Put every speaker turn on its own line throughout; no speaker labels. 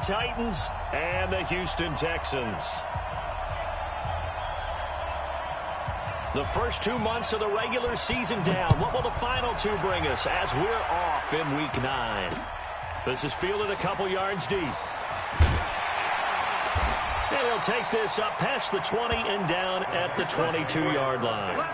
Titans and the Houston Texans. The first 2 months of the regular season down. What will the final two bring us as we're off in Week 9? This is fielded a couple yards deep. And he'll take this up past the 20 and down at the 22-yard line.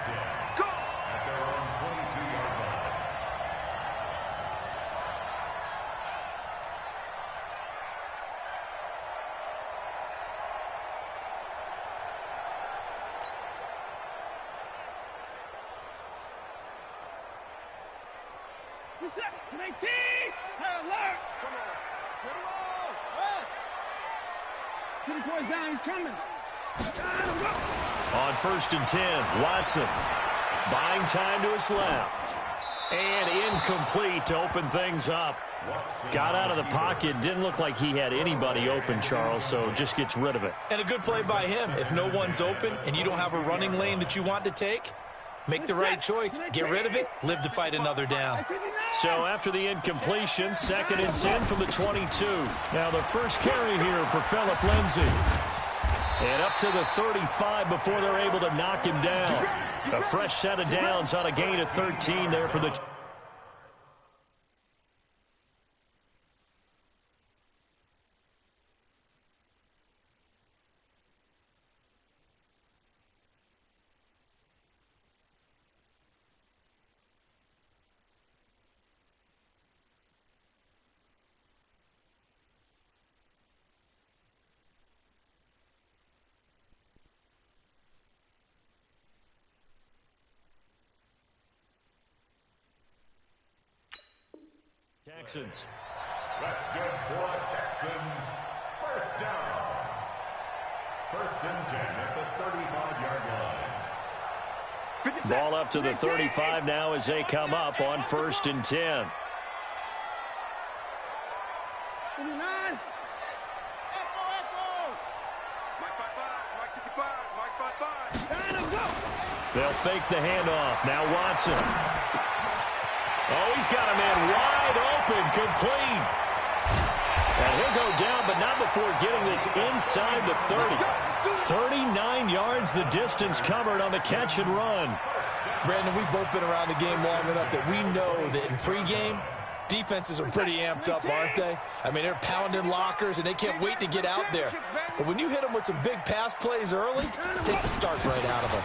On 1st and 10, Watson buying time to his left. And incomplete to open things up. Got out of the pocket. Didn't look like he had anybody open, Charles, so just gets rid of it.
And a good play by him. If no one's open and you don't have a running lane that you want to take, make the right choice. Get rid of it. Live to fight another down.
So after the incompletion, 2nd and 10 from the 22. Now the first carry here for Phillip Lindsay. And up to the 35 before they're able to knock him down. A fresh set of downs on a gain of 13 there for the... Texans.
That's good for the Texans. First down. 1st and 10 at the 35-yard line.
Ball up to the 35 now as they come up on 1st and 10. They'll fake the handoff. Now Watson. Oh, he's got a man wide open, complete. And he'll go down, but not before getting this inside the 30. 39 yards the distance covered on the catch and run.
Brandon, we've both been around the game long enough that we know that in pregame, defenses are pretty amped up, aren't they? I mean, they're pounding lockers, and they can't wait to get out there. But when you hit them with some big pass plays early, it takes the starch right out of them.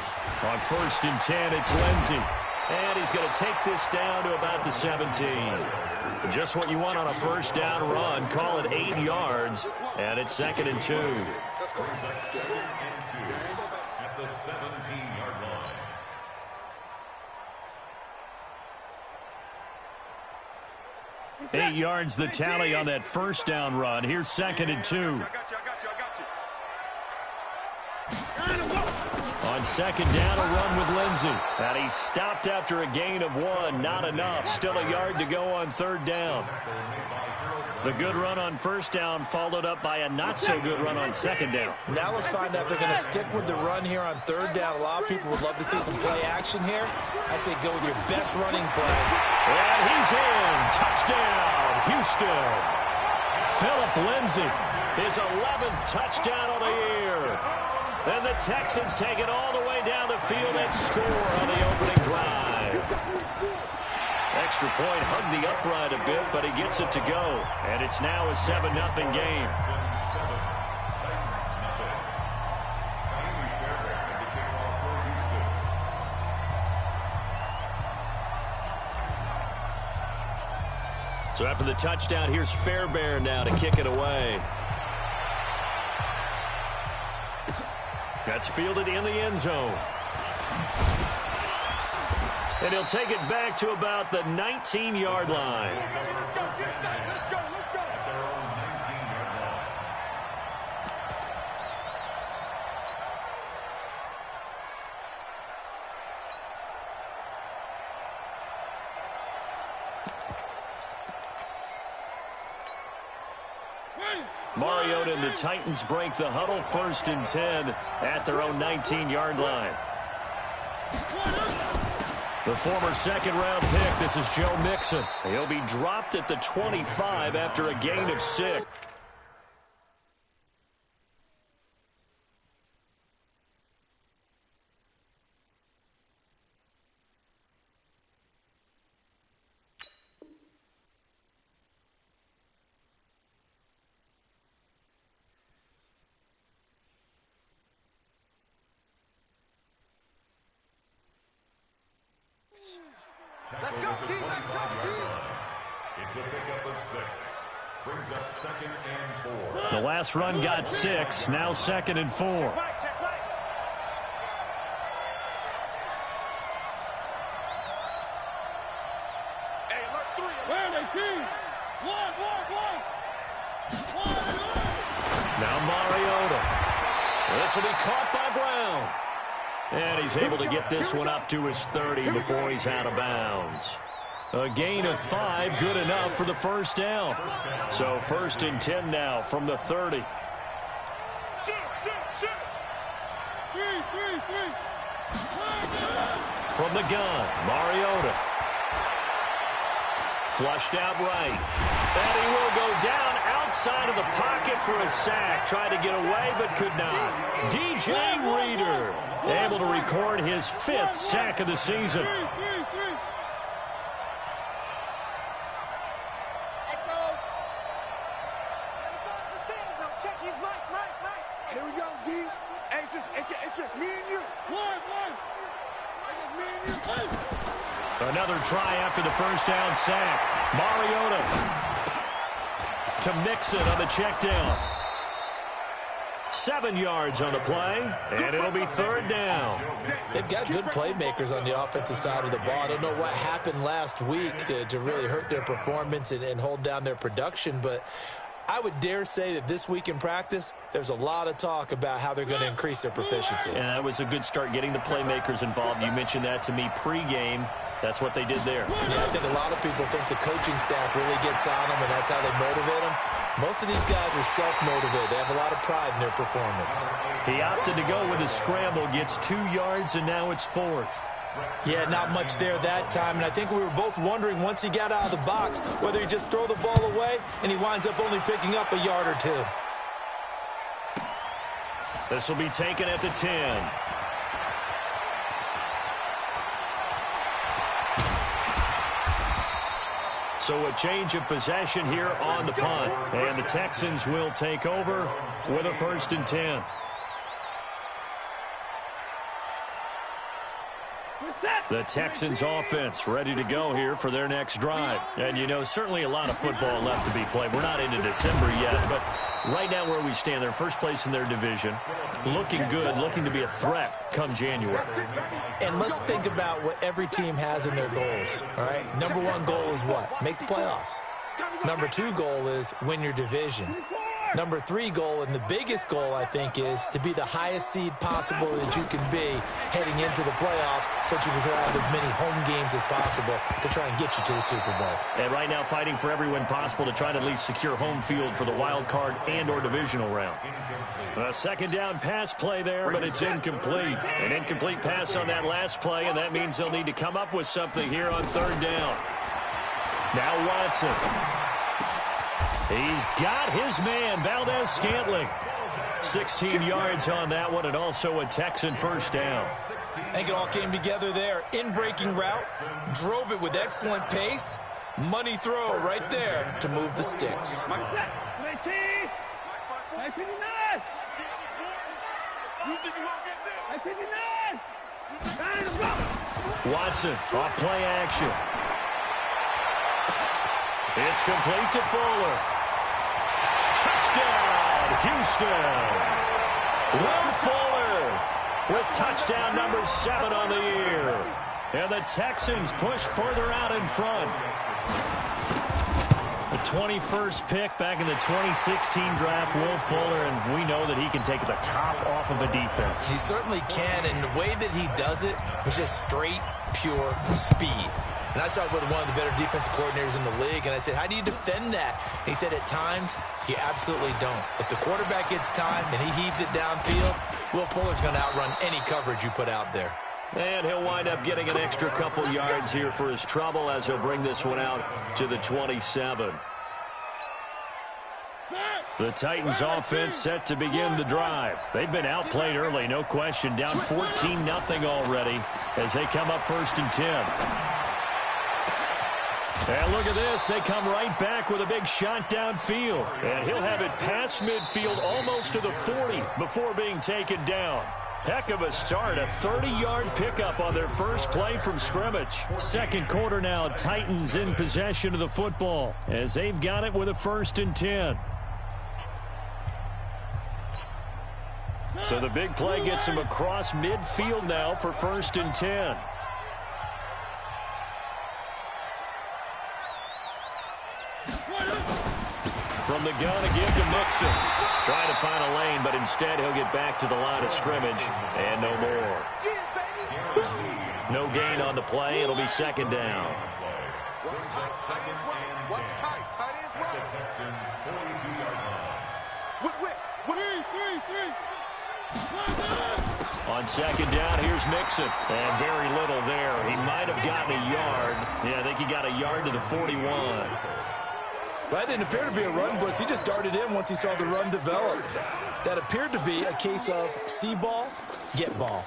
On 1st and 10, it's Lindsay. And he's going to take this down to about the 17. Just what you want on a first down run. Call it 8 yards. And it's 2nd and 2.
At the 17-yard line.
Eight yards the tally on that first down run. Here's 2nd and 2. On 2nd down, a run with Lindsay. And he stopped after a gain of 1. Not enough. Still a yard to go on 3rd down. The good run on 1st down followed up by a not-so-good run on 2nd down.
Now let's find out if they're going to stick with the run here on 3rd down. A lot of people would love to see some play action here. I say go with your best running play.
And he's in. Touchdown, Houston. Phillip Lindsay, his 11th touchdown of the year. And the Texans take it all the way down the field and score on the opening drive. Extra point hugged the upright a bit, but he gets it to go. And it's now a 7-0 game. So after the touchdown, here's Fairbairn now to kick it away. That's fielded in the end zone. And he'll take it back to about the 19-yard line. Mariota and the Titans break the huddle, 1st and 10 at their own 19-yard line. The former 2nd-round pick, this is Joe Mixon. He'll be dropped at the 25 after a gain of 6.
the 25-yard line. It's a pickup of 6. Brings up 2nd and 4.
The last run got 6. Now 2nd and 4. Now Mariota. This will be caught by Brown. And he's able to get this one up to his 30 before he's out of bounds. A gain of 5, good enough for the first down. So 1st and 10 now from the 30. From the gun, Mariota. Flushed out right. And he will go down outside of the pocket for a sack. Tried to get away, but could not. DJ Reader able to record his 5th sack of the season.
Here we go, D. It's just me and you. It's just me and you.
Another try after the first down sack. Mariota to mix it on the check down. 7 yards on the play, and it'll be 3rd down.
They've got good playmakers on the offensive side of the ball. I don't know what happened last week to really hurt their performance and hold down their production, but I would dare say that this week in practice, there's a lot of talk about how they're going to increase their proficiency.
And that was a good start getting the playmakers involved. You mentioned that to me pregame. That's what they did there.
Yeah, I think a lot of people think the coaching staff really gets on them, and that's how they motivate them. Most of these guys are self-motivated. They have a lot of pride in their performance.
He opted to go with a scramble, gets 2 yards, and now it's 4th.
Yeah, not much there that time, and I think we were both wondering once he got out of the box whether he'd just throw the ball away, and he winds up only picking up a yard or 2.
This will be taken at the 10. So a change of possession here on the punt, and the Texans will take over with a 1st and 10. The Texans offense ready to go here for their next drive. And, you know, certainly a lot of football left to be played. We're not into December yet, but right now where we stand, they're first place in their division. Looking good, looking to be a threat come January.
And let's think about what every team has in their goals, all right? Number 1 goal is what? Make the playoffs. Number 2 goal is win your division. Number 3 goal, and the biggest goal, I think, is to be the highest seed possible that you can be heading into the playoffs so that you can have as many home games as possible to try and get you to the Super Bowl.
And right now fighting for every win possible to try to at least secure home field for the wild card and or divisional round. A 2nd down pass play there, but it's incomplete. An incomplete pass on that last play, and that means they'll need to come up with something here on 3rd down. Now Watson. He's got his man, Valdez-Scantling. 16 yards on that one, and also a Texan 1st down.
I think it all came together there. In-breaking route, drove it with excellent pace. Money throw right there to move the sticks.
Watson, off play action. It's complete to Fuller. Touchdown, Houston. Will Fuller with touchdown number 7 on the year. And the Texans push further out in front. The 21st pick back in the 2016 draft, Will Fuller, and we know that he can take the top off of a defense.
He certainly can, and the way that he does it is just straight, pure speed. And I saw it with one of the better defensive coordinators in the league, and I said, how do you defend that? And he said, at times, you absolutely don't. If the quarterback gets time and he heaves it downfield, Will Fuller's going to outrun any coverage you put out there.
And he'll wind up getting an extra couple yards here for his trouble as he'll bring this one out to the 27. The Titans offense set to begin the drive. They've been outplayed early, no question, down 14-0 already as they come up 1st and 10. And look at this. They come right back with a big shot downfield. And he'll have it past midfield almost to the 40 before being taken down. Heck of a start, a 30-yard pickup on their first play from scrimmage. Second quarter now, Titans in possession of the football as they've got it with a 1st and 10. So the big play gets them across midfield now for 1st and 10. From the gun again to Mixon. Trying to find a lane, but instead he'll get back to the line of scrimmage. And no more. No gain on the play. It'll be 2nd down.
What's tight? Tight is right. What's tight? Tight is right.
The Texans 42-yard line.
On 2nd down, here's Mixon. And very little there. He might have gotten a yard. Yeah, I think he got a yard to the 41.
Well, that didn't appear to be a run blitz. He just darted in once he saw the run develop. That appeared to be a case of see ball, get ball.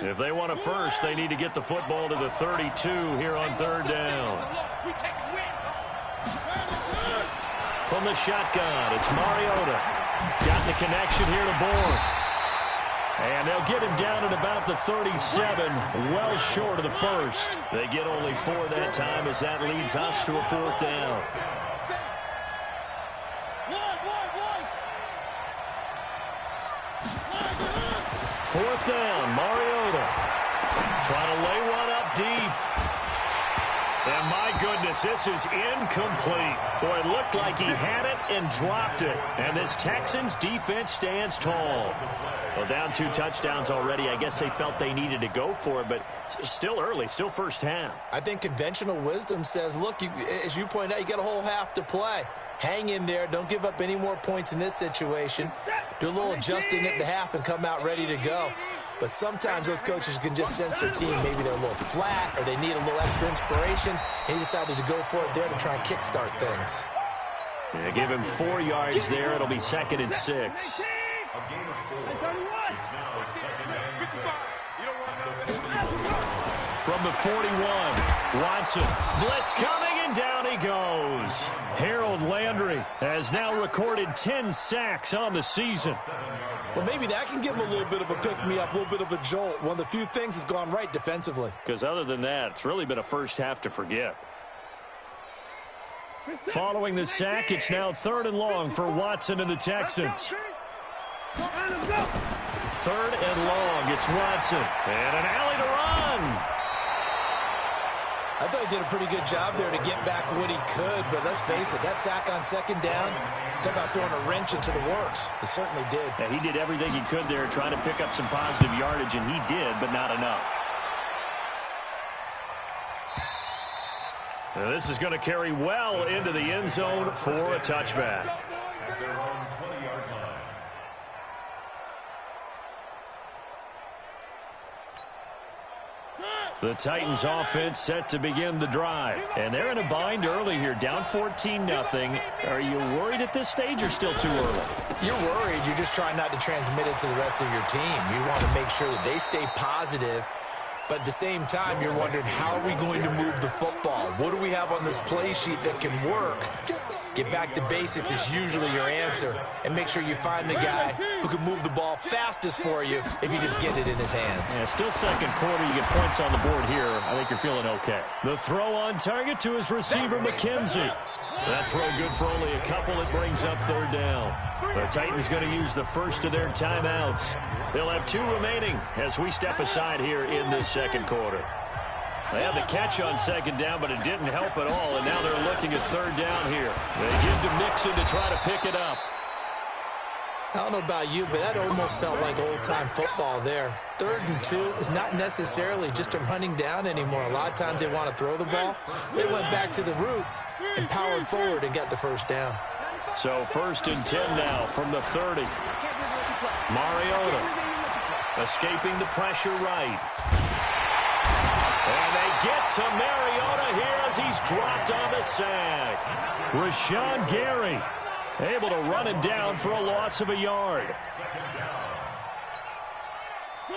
If they want a first, they need to get the football to the 32 here on 3rd down. From the shotgun, it's Mariota. Got the connection here to Bourne. And they'll get him down at about the 37, well short of the first. They get only 4 that time as that leads us to a 4th down. Fourth down, Mariota. Trying to lay one up deep. And my goodness, this is incomplete. Boy, it looked like he had it and dropped it. And this Texans defense stands tall. Well, down 2 touchdowns already. I guess they felt they needed to go for it, but still early, still first half.
I think conventional wisdom says, look, as you point out, you got a whole half to play. Hang in there. Don't give up any more points in this situation. Do a little adjusting at the half and come out ready to go. But sometimes those coaches can just sense their team. Maybe they're a little flat or they need a little extra inspiration. And he decided to go for it there to try and kickstart things.
Yeah, give him 4 yards there. It'll be 2nd and 6.
A gain of 4. It's now 2nd and 6.
From the 41, Watson. Blitz coming, and down he goes. Harold Landry has now recorded 10 sacks on the season.
Well, maybe that can give him a little bit of a pick-me-up, a little bit of a jolt. One of the few things that's gone right defensively.
Because other than that, it's really been a first half to forget. Following the sack, it's now 3rd and long for Watson and the Texans. 3rd and long, it's Watson. And an alley to run.
I thought he did a pretty good job there to get back what he could, but let's face it, that sack on 2nd down, talk about throwing a wrench into the works. He certainly did.
Yeah, he did everything he could there, trying to pick up some positive yardage, and he did, but not enough. Now, this is going to carry well into the end zone for a touchback.
At their own 20-yard line.
The Titans offense set to begin the drive. And they're in a bind early here, down 14-0. Are you worried at this stage or still too early?
You're worried. You're just trying not to transmit it to the rest of your team. You want to make sure that they stay positive. But at the same time, you're wondering, how are we going to move the football? What do we have on this play sheet that can work? Get back to basics is usually your answer. And make sure you find the guy who can move the ball fastest for you if you just get it in his hands.
Yeah, still second quarter. You get points on the board here. I think you're feeling okay. The throw on target to his receiver, McKenzie. That throw good for only a couple. It brings up 3rd down. The Titans going to use the first of their timeouts. They'll have 2 remaining as we step aside here in this second quarter. They had the catch on 2nd down, but it didn't help at all, and now they're looking at 3rd down here. They give to Mixon to try to pick it up.
I don't know about you, but that almost felt like old-time football there. 3rd and 2 is not necessarily just a running down anymore. A lot of times they want to throw the ball. They went back to the roots and powered forward and got the first down.
So 1st and 10 now from the 30. Mariota escaping the pressure right. And they get to Mariota here as he's dropped on the sack. Rashawn Gary able to run it down for a loss of a yard.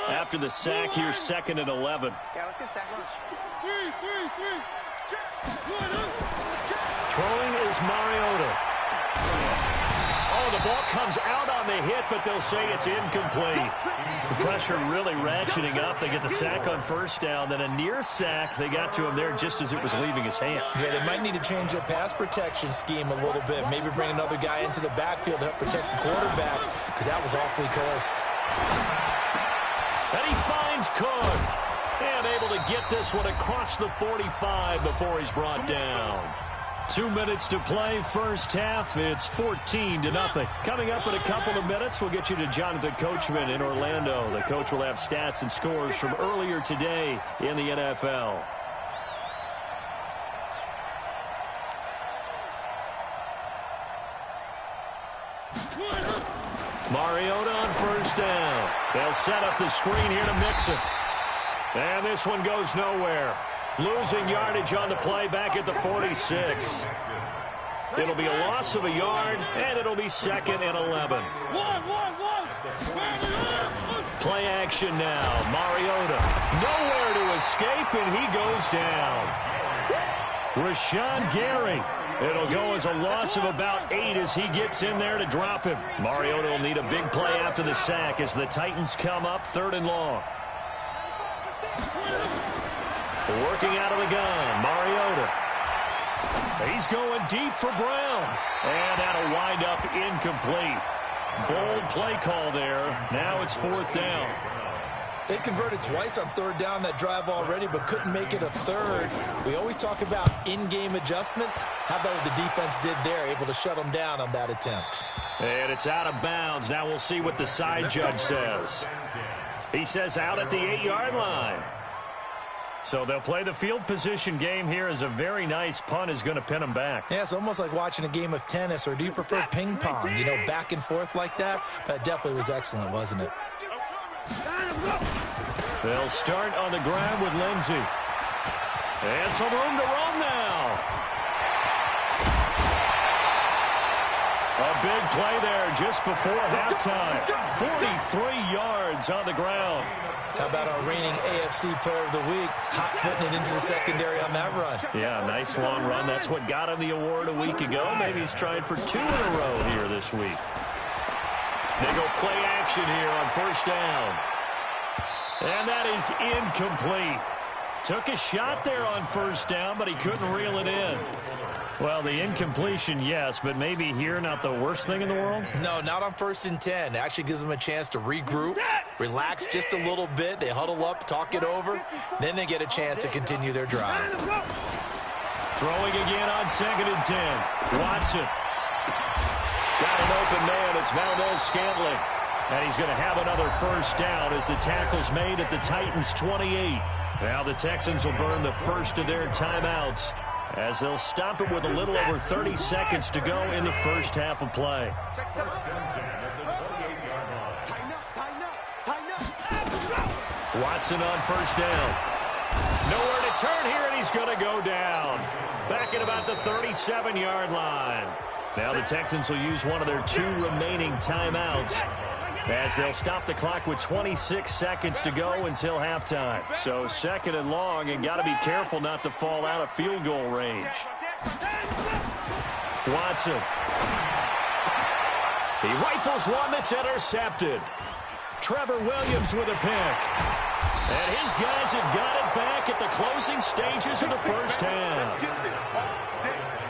After the sack, here's 2nd and 11.
Yeah, let's get sack lunch.
Throwing is Mariota. Oh, the ball comes out on the hit, but they'll say it's incomplete. The pressure really ratcheting up. They get the sack on 1st down, then a near sack. They got to him there just as it was leaving his hand.
Yeah, they might need to change their pass protection scheme a little bit. Maybe bring another guy into the backfield to help protect the quarterback, because that was awfully close.
And he finds Cook. And able to get this one across the 45 before he's brought down. 2 minutes to play, 1st half. It's 14-0. Coming up in a couple of minutes, we'll get you to Jonathan Coachman in Orlando. The coach will have stats and scores from earlier today in the NFL. Mariota on 1st down. They'll set up the screen here to Mixon. And this one goes nowhere. Losing yardage on the play back at the 46. It'll be a loss of a yard, and it'll be 2nd and 11. Play action now. Mariota. Nowhere to escape, and he goes down. Rashawn Gary. It'll go as a loss of about 8 as he gets in there to drop him. Mariota will need a big play after the sack as the Titans come up 3rd and long. Working out of the gun, Mariota. He's going deep for Brown. And that'll wind up incomplete. Bold play call there. Now it's 4th down.
They converted twice on 3rd down that drive already, but couldn't make it a 3rd. We always talk about in-game adjustments. How about what the defense did there, able to shut them down on that attempt.
And it's out of bounds. Now we'll see what the side judge says. He says out at the 8-yard line. So they'll play the field position game here as a very nice punt is going to pin them back.
Yeah, it's almost like watching a game of tennis, or do you prefer ping pong? You know, back and forth like that? That definitely was excellent, wasn't it?
They'll start on the ground with Lindsey. And some room to run now. A big play there just before halftime. 43 yards on the ground.
How about our reigning AFC Player of the Week, hot-footing it into the secondary on that run?
Yeah, nice long run. That's what got him the award a week ago. Maybe he's trying for 2 in a row here this week. They go play action here on 1st down. And that is incomplete. Took a shot there on 1st down, but he couldn't reel it in. Well, the incompletion, yes, but maybe here not the worst thing in the world?
No, not on 1st and 10. It actually gives them a chance to regroup, relax just a little bit. They huddle up, talk it over. Then they get a chance to continue their drive.
Throwing again on 2nd and 10. Watson. Got an open man. It's Valdez-Scantling. And he's going to have another 1st down as the tackle's made at the Titans' 28. Now the Texans will burn the first of their timeouts as they'll stop it with a little over 30 seconds to go in the 1st half of play. Watson on 1st down. Nowhere to turn here, and he's going to go down. Back at about the 37-yard line. Now the Texans will use one of their 2 remaining timeouts as they'll stop the clock with 26 seconds to go until halftime. So 2nd and long, and got to be careful not to fall out of field goal range. Watson. He rifles one that's intercepted. Trevor Williams with a pick. And his guys have got it back at the closing stages of the 1st half.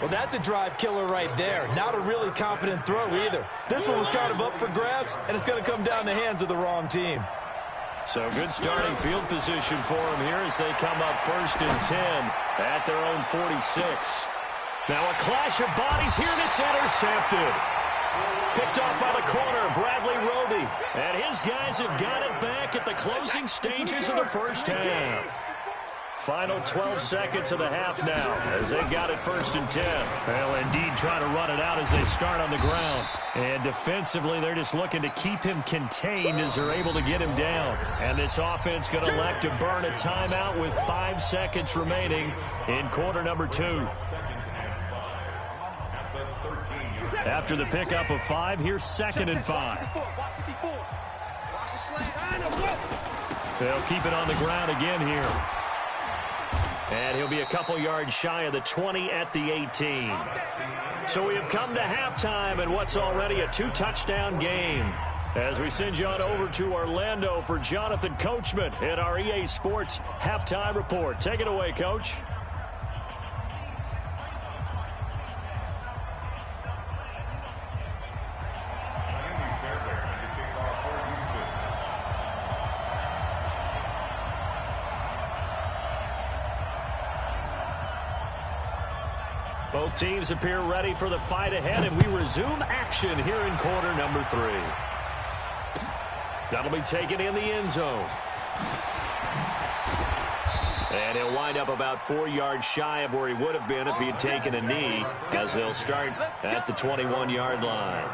Well, that's a drive killer right there. Not a really confident throw either. This one was kind of up for grabs, and it's going to come down the hands of the wrong team.
So good starting field position for them here as they come up 1st and 10 at their own 46. Now a clash of bodies here, and it's intercepted. Picked off by the corner, Bradley Roby. And his guys have got it back at the closing stages of the 1st half. Final 12 seconds of the half now as they've got it 1st and 10. Well, indeed, trying to run it out as they start on the ground. And defensively, they're just looking to keep him contained as they're able to get him down. And this offense going to elect to burn a timeout with 5 seconds remaining in quarter number 2. After the pickup of 5, here's 2nd and 5. They'll keep it on the ground again here. And he'll be a couple yards shy of the 20 at the 18. So we have come to halftime in what's already a 2-touchdown game. As we send you on over to Orlando for Jonathan Coachman in our EA Sports Halftime Report. Take it away, Coach. Both teams appear ready for the fight ahead, and we resume action here in quarter number 3. That'll be taken in the end zone. And he'll wind up about 4 yards shy of where he would have been if he had taken a knee, as they'll start at the 21-yard line.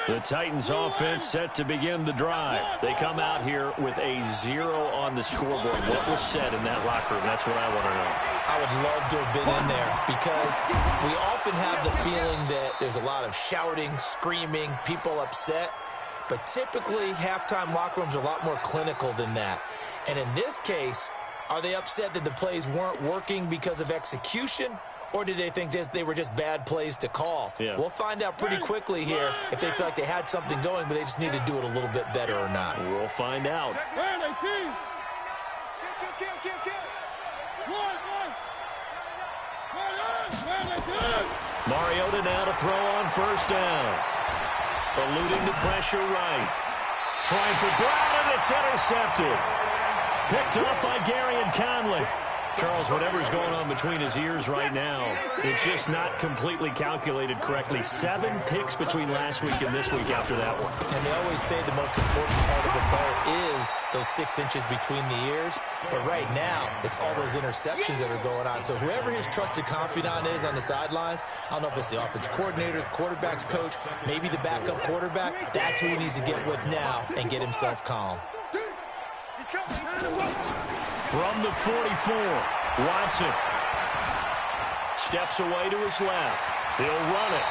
The Titans offense set to begin the drive. They come out here with a 0 on the scoreboard. What was said in that locker room? That's what I want to know.
I would love to have been in there because we often have the feeling that there's a lot of shouting, screaming, people upset. But typically, halftime locker rooms are a lot more clinical than that. And in this case, are they upset that the plays weren't working because of execution? Or did they think they were just bad plays to call?
Yeah.
We'll find out pretty quickly here if they feel like they had something going, but they just need to do it a little bit better or not.
We'll find out. Mariota now to throw on first down. Eluding the pressure right. Trying for Brown, and it's intercepted. Picked up by Gary and Conley. Charles, whatever's going on between his ears right now, it's just not completely calculated correctly. 7 picks between last week and this week after that one.
And they always say the most important part of a ball is those 6 inches between the ears. But right now, it's all those interceptions that are going on. So whoever his trusted confidant is on the sidelines, I don't know if it's the offense coordinator, the quarterback's coach, maybe the backup quarterback, that's who he needs to get with now and get himself calm.
From the 44, Watson steps away to his left. He'll run it.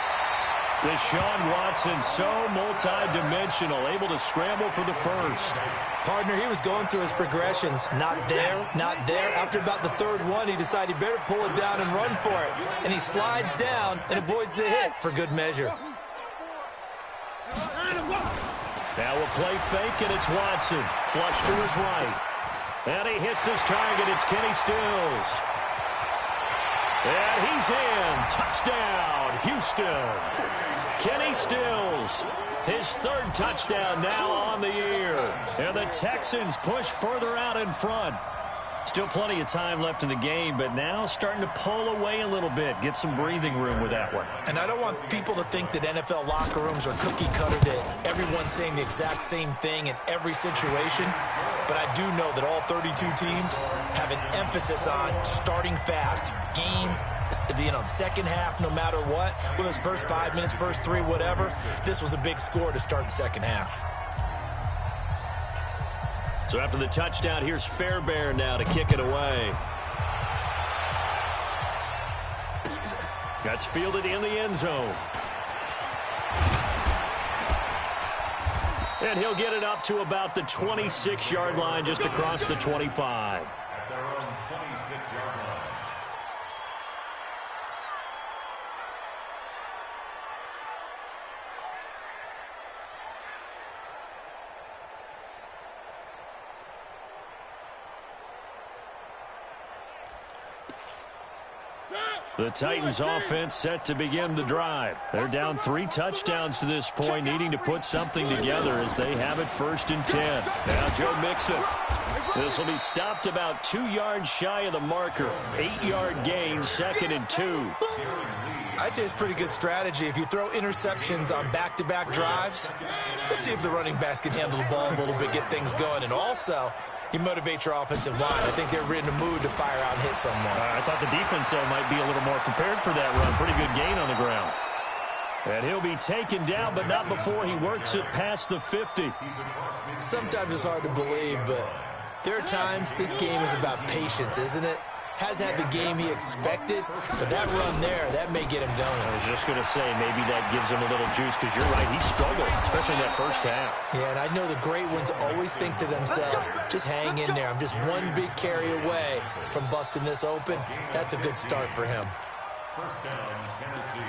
Deshaun Watson, so multi-dimensional, able to scramble for the first.
Partner, he was going through his progressions. Not there, not there. After about the 3rd one, he decided he better pull it down and run for it. And he slides down and avoids the hit for good measure.
Now a play fake, and it's Watson. Flush to his right. And he hits his target. It's Kenny Stills. And he's in. Touchdown, Houston. Kenny Stills, his 3rd touchdown now on the year. And the Texans push further out in front. Still plenty of time left in the game, but now starting to pull away a little bit. Get some breathing room with that one.
And I don't want people to think that NFL locker rooms are cookie cutter, that everyone's saying the exact same thing in every situation. But I do know that all 32 teams have an emphasis on starting fast. Game, second half, no matter what. Whether it's first 5 minutes, first 3, whatever. This was a big score to start the second half.
So after the touchdown, here's Fairbairn now to kick it away. That's fielded in the end zone. And he'll get it up to about the 26-yard line, just across the 25.
At their own 26-yard line.
The Titans offense set to begin the drive. They're down 3 touchdowns to this point, needing to put something together as they have it 1st and 10. Now Joe Mixon. This will be stopped about 2 yards shy of the marker. 8-yard gain, 2nd and 2.
I'd say it's pretty good strategy. If you throw interceptions on back-to-back drives, let's see if the running backs can handle the ball a little bit, get things going. And also, you motivate your offensive line. I think they're in the mood to fire out and hit someone.
I thought the defense, though, might be a little more prepared for that run. Pretty good gain on the ground. And he'll be taken down, but not before he works it past the 50.
Sometimes it's hard to believe, but there are times this game is about patience, isn't it? Has had the game he expected, but that run there, that may get him going.
I was just going to say, maybe that gives him a little juice, because you're right, he struggled, especially in that first half.
Yeah, and I know the great ones always think to themselves, just hang in there. I'm just one big carry away from busting this open. That's a good start for him.
First down, Tennessee.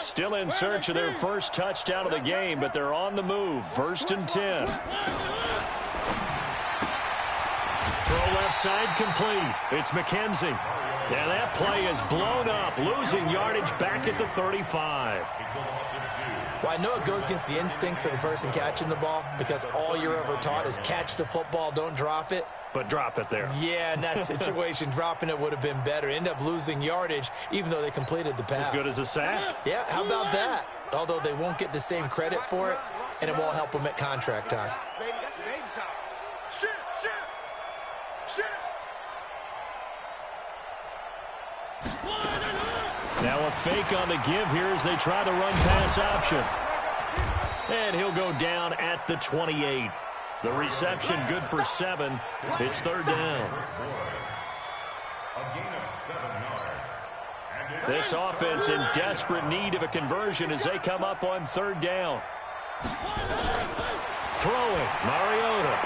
Still in search of their first touchdown of the game, but they're on the move. 1st and 10. Throw left side complete. It's McKenzie. And that play is blown up, losing yardage back at the 35.
Well, I know it goes against the instincts of the person catching the ball, because all you're ever taught is catch the football, don't drop it.
But drop it there.
Yeah, in that situation, dropping it would have been better. End up losing yardage, even though they completed the pass.
As good as a sack.
Yeah, how about that? Although they won't get the same credit for it, and it won't help them at contract time.
Baby, that's baby shower. Shit, shit, shit.
Now a fake on the give here as they try the run-pass option. And he'll go down at the 28. The reception good for 7. It's 3rd down.
A gain of 7 yards.
This offense in desperate need of a conversion as they come up on 3rd down. Throwing, Mariota.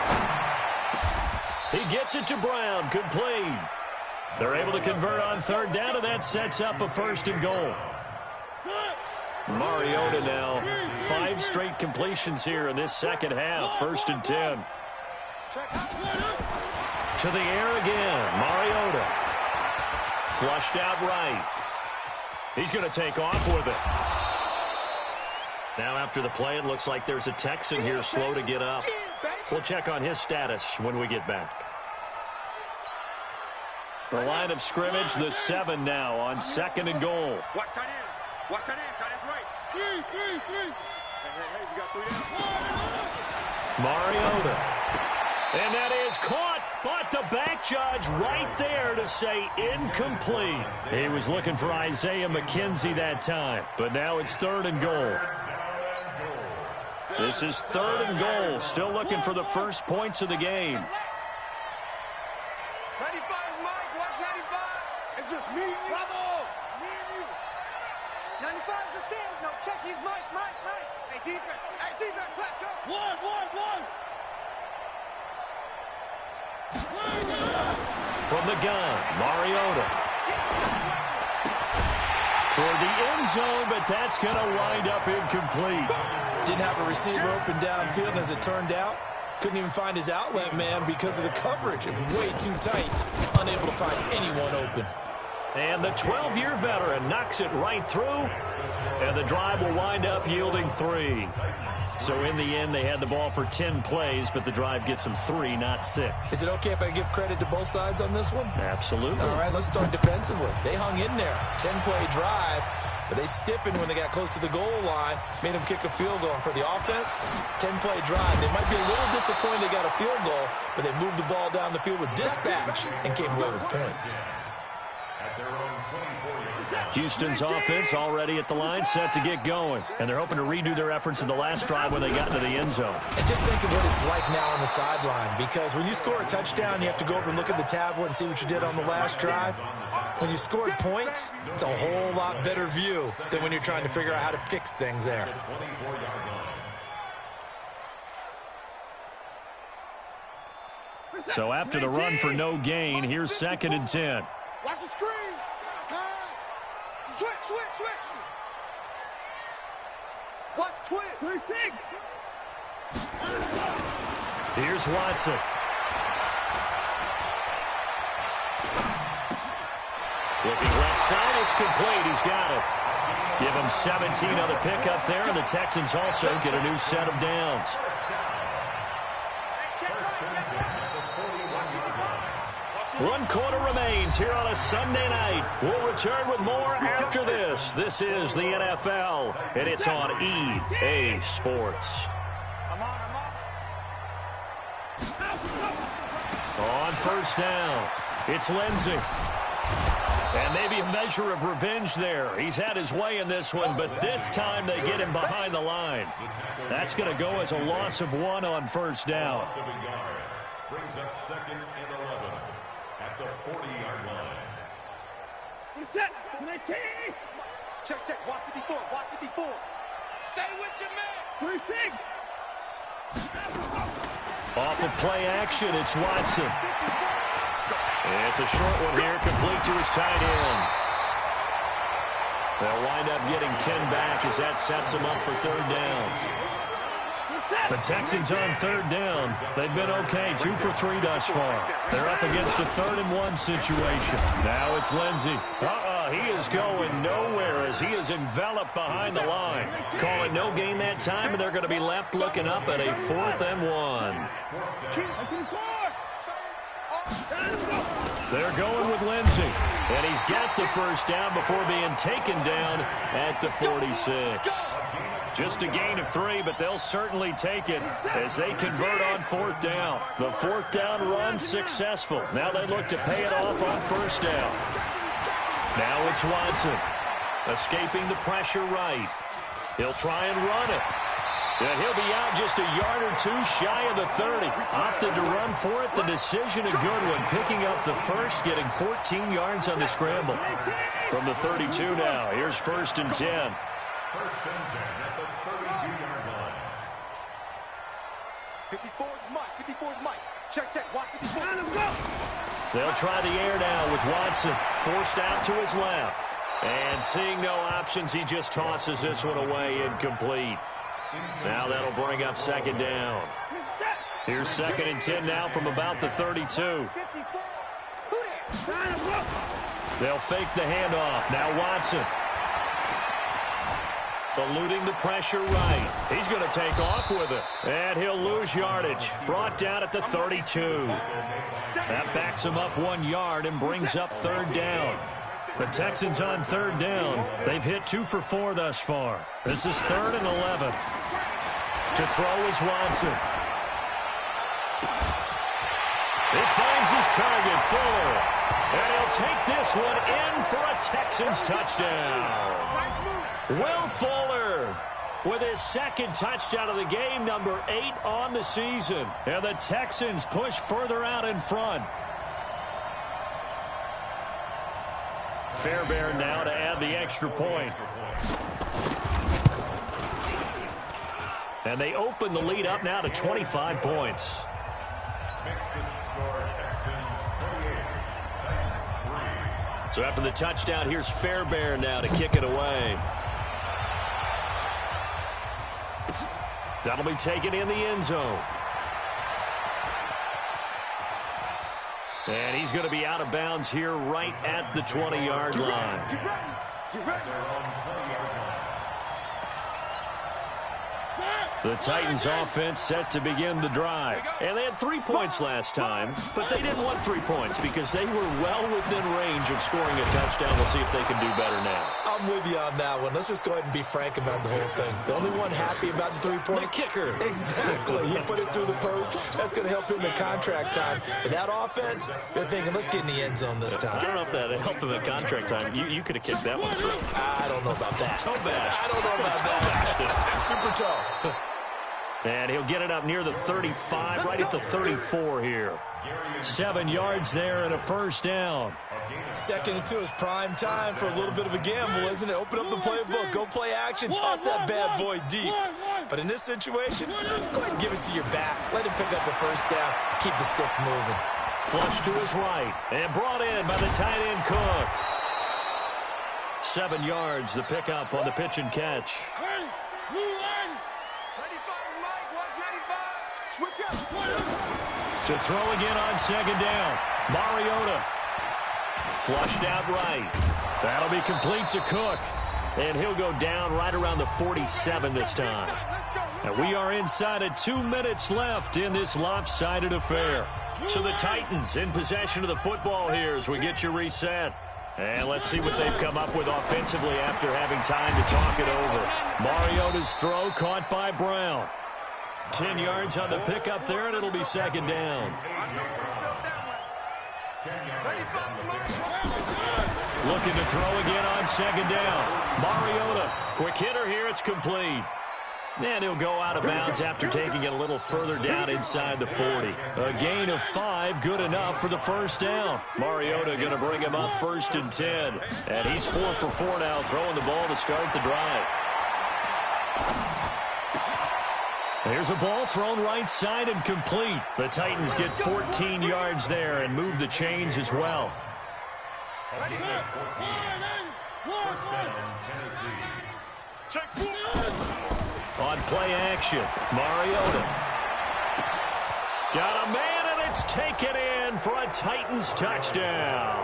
He gets it to Brown, complete. They're able to convert on 3rd down, and that sets up a 1st and goal. Mariota now, 5 straight completions here in this second half. 1st and 10. To the air again, Mariota. Flushed out right. He's going to take off with it. Now after the play, it looks like there's a Texan here slow to get up. We'll check on his status when we get back. The line of scrimmage, the 7 now on 2nd and goal.
Watch tight end. Watch tight end. Tight end's right. Three. Hey, you got 3 down.
Mariota. And that is caught, but the back judge right there to say incomplete. He was looking for Isaiah McKenzie that time, but now it's 3rd and goal. This is 3rd and goal, still looking for the first points of the game.
95, Mike. Watch 95. It's just me and you. Bravo. Me and you. 95 is the same. No, check. He's Mike. Hey, defense. Let's go. One.
From the gun, Mariota. Toward the end zone, but that's going to wind up incomplete.
Didn't have a receiver open downfield, and as it turned out, couldn't even find his outlet man because of the coverage. It was way too tight, unable to find anyone open.
And the 12-year veteran knocks it right through, and the drive will wind up yielding 3. So in the end, they had the ball for 10 plays, but the drive gets them 3, not 6.
Is it okay if I give credit to both sides on this one?
Absolutely.
All right, let's start defensively. They hung in there. 10-play drive, but they stiffened when they got close to the goal line, made them kick a field goal. And for the offense, 10-play drive. They might be a little disappointed they got a field goal, but they moved the ball down the field with dispatch and came away with points.
Houston's offense already at the line, set to get going. And they're hoping to redo their efforts in the last drive when they got into the end zone.
And just think of what it's like now on the sideline, because when you score a touchdown, you have to go over and look at the tablet and see what you did on the last drive. When you scored points, it's a whole lot better view than when you're trying to figure out how to fix things there.
So after the run for no gain, here's 2nd and 10.
Watch the screen. Switch. Watch twitch.
Here's Watson. Looking left side, it's complete. He's got it. Give him 17 on the pickup there, and the Texans also get a new set of downs. One quarter remains here on a Sunday night. We'll return with more after this. This is the NFL, and it's on EA Sports. first down. It's Lindsey. And maybe a measure of revenge there. He's had his way in this one, but this time they get him behind the line. That's going to go as a loss of 1 on first down.
Brings up 2nd and 11 at the 40-yard line.
Set. 19. Check. Watch 54. Stay with your man. 26.
Off of play action, it's Watson. It's a short one here, complete to his tight end. They'll wind up getting 10 back as that sets them up for third down. The Texans on third down. They've been okay, 2 for 3 thus far. They're up against a 3rd and 1 situation. Now it's Lindsey. He is going nowhere as he is enveloped behind the line. Call it no gain that time, and they're going to be left looking up at a 4th and 1. They're going with Lindsey, and he's got the first down before being taken down at the 46. Just a gain of 3, but they'll certainly take it as they convert on 4th down. The 4th down run successful. Now they look to pay it off on first down. Now it's Watson, escaping the pressure right. He'll try and run it. And he'll be out just a yard or 2 shy of the 30. Opted to run for it. The decision a good one. Picking up the first, getting 14 yards on the scramble. From the 32 now. Here's 1st and 10.
1st and 10 at the 32-yard line.
54 is Mike. Check. Watch 54.
They'll try the air now with Watson. Forced out to his left. And seeing no options, he just tosses this one away, incomplete. Now that'll bring up 2nd down. Here's 2nd and 10 now from about the 32. They'll fake the handoff. Now Watson. Eluding the pressure right. He's going to take off with it. And he'll lose yardage. Brought down at the 32. That backs him up 1 yard and brings up 3rd down. The Texans on 3rd down. They've hit 2 for 4 thus far. This is 3rd and 11. To throw is Watson. He finds his target, Fuller. And he'll take this one in for a Texans touchdown. Will Fuller with his 2nd touchdown of the game, number 8 on the season. And the Texans push further out in front. Fairbairn now to add the extra point. And they open the lead up now to 25 points. So after the touchdown, here's Fairbairn now to kick it away. That'll be taken in the end zone. And he's going to be out of bounds here right at the 20-yard line.
Get ready.
The Titans offense set to begin the drive. And they had 3 points last time, but they didn't want 3 points because they were well within range of scoring a touchdown. We'll see if they can do better now.
I'm with you on that one. Let's just go ahead and be frank about the whole thing. The only one happy about the 3-point.
The kicker.
Exactly. He put it through the post. That's going to help him in contract time. And that offense, they're thinking, let's get in the end zone this time.
I don't know if that helped him in contract time. You could have kicked that one through.
I don't know about that.
Toe bash.
I don't know about that. Super toe.
And he'll get it up near the 35, right at the 34 here. 7 yards there and a first down.
2nd and 2 is prime time for a little bit of a gamble, isn't it? Open up the playbook, go play action, toss that bad boy deep. But in this situation, go ahead and give it to your back. Let him pick up a first down. Keep the sticks moving.
Flush to his right and brought in by the tight end Cook. 7 yards, the pickup on the pitch and catch. To throw again on 2nd down. Mariota. Flushed out right. That'll be complete to Cook. And he'll go down right around the 47 this time. And we are inside of 2 minutes left in this lopsided affair. So the Titans in possession of the football here as we get you reset. And let's see what they've come up with offensively after having time to talk it over. Mariota's throw caught by Brown. 10 yards on the pickup there, and it'll be 2nd down. Looking to throw again on second down. Mariota, quick hitter here, it's complete. And he'll go out of bounds after taking it a little further down inside the 40. A gain of 5, good enough for the first down. Mariota going to bring him up 1st and 10. And he's 4 for 4 now, throwing the ball to start the drive. Here's a ball thrown right side and complete. The Titans get 14 yards there and move the chains as well.
First down, Tennessee.
On play action, Mariota. Got a man, and it's taken in for a Titans touchdown.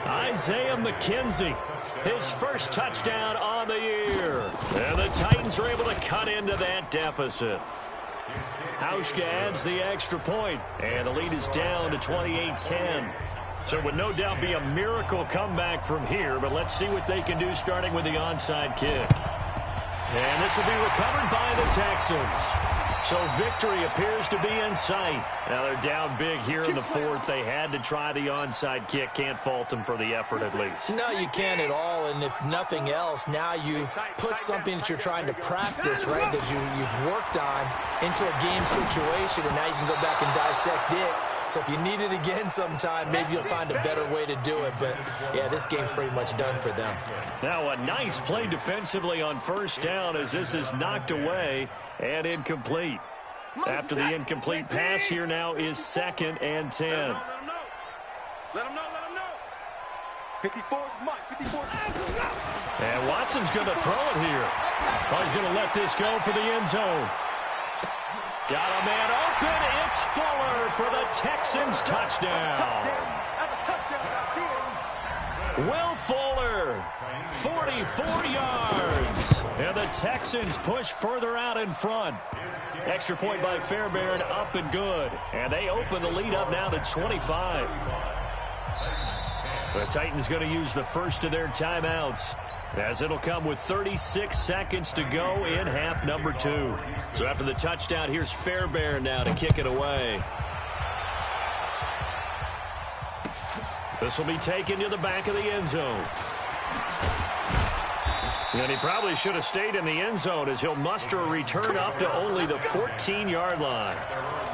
Isaiah McKenzie, his first touchdown on the year. And the Titans are able to cut into that deficit. Hauschka adds the extra point, and the lead is down to 28-10. So it would no doubt be a miracle comeback from here, but let's see what they can do starting with the onside kick. And this will be recovered by the Texans. So victory appears to be in sight. Now they're down big here in the 4th. They had to try the onside kick. Can't fault them for the effort at least.
No, you can't at all. And if nothing else, now you've put something that you're trying to practice, right, that you've worked on into a game situation, and now you can go back and dissect it. So if you need it again sometime, maybe you'll find a better way to do it. But, yeah, this game's pretty much done for them.
Now a nice play defensively on first down as this is knocked away and incomplete. After the incomplete pass, here now is 2nd and 10.
Let him know. 54, Mike, 54.
And Watson's going to throw it here. Oh, he's going to let this go for the end zone. Got a man open. It's Fuller for the Texans touchdown.
That's a touchdown.
Will Fuller, 44 yards. And the Texans push further out in front. Extra point by Fairbairn, up and good. And they open the lead up now to 25. The Titans going to use the first of their timeouts, as it'll come with 36 seconds to go in half number 2. So after the touchdown, here's Fairbairn now to kick it away. This will be taken to the back of the end zone. And he probably should have stayed in the end zone as he'll muster a return up to only the 14-yard line.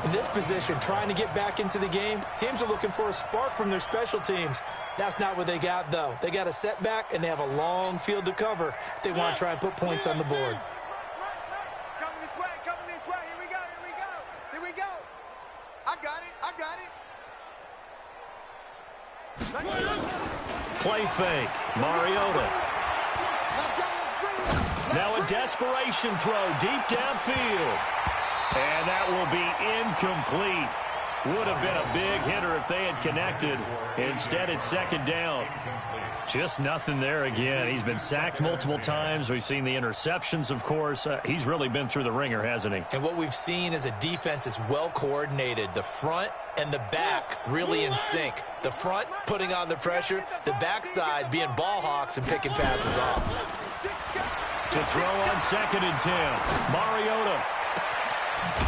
In this position, trying to get back into the game, teams are looking for a spark from their special teams. That's not what they got, though. They got a setback, and they have a long field to cover if they want to try and put points on the board.
It's coming this way, Here we go. I got it.
Play fake. Mariota. Now a desperation throw deep downfield. And that will be incomplete. Would have been a big hitter if they had connected. Instead, it's 2nd down. Just nothing there again. He's been sacked multiple times. We've seen the interceptions, of course. He's really been through the ringer, hasn't he?
And what we've seen is a defense that's well coordinated. The front and the back really in sync. The front putting on the pressure. The backside being ball hawks and picking passes off.
To throw on 2nd and 10. Mariota.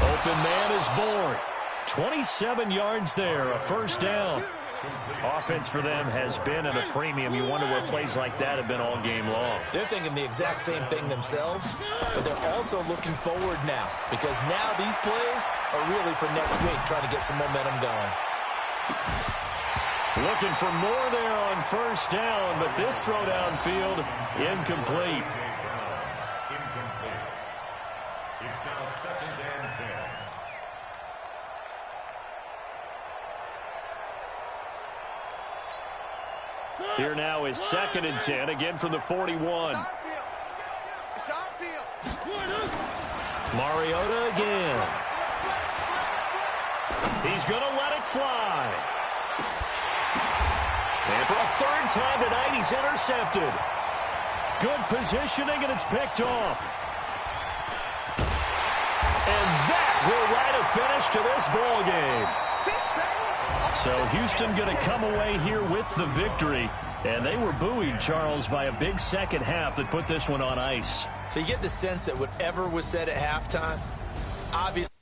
Open man is born. 27 yards there, a first down. Offense for them has been at a premium. You wonder where plays like that have been all game long.
They're thinking the exact same thing themselves, but they're also looking forward now, because now these plays are really for next week, trying to get some momentum going.
Looking for more there on first down, but this throw downfield incomplete.
It's now 2nd and 10.
Here now is 2nd and 10, again from the 41.
It's our field.
Mariota again. He's going to let it fly. And for a 3rd time tonight, he's intercepted. Good positioning, and it's picked off. And that will write a finish to this ball game. So Houston going to come away here with the victory. And they were buoyed, Charles, by a big second half that put this one on ice.
So you get the sense that whatever was said at halftime, obviously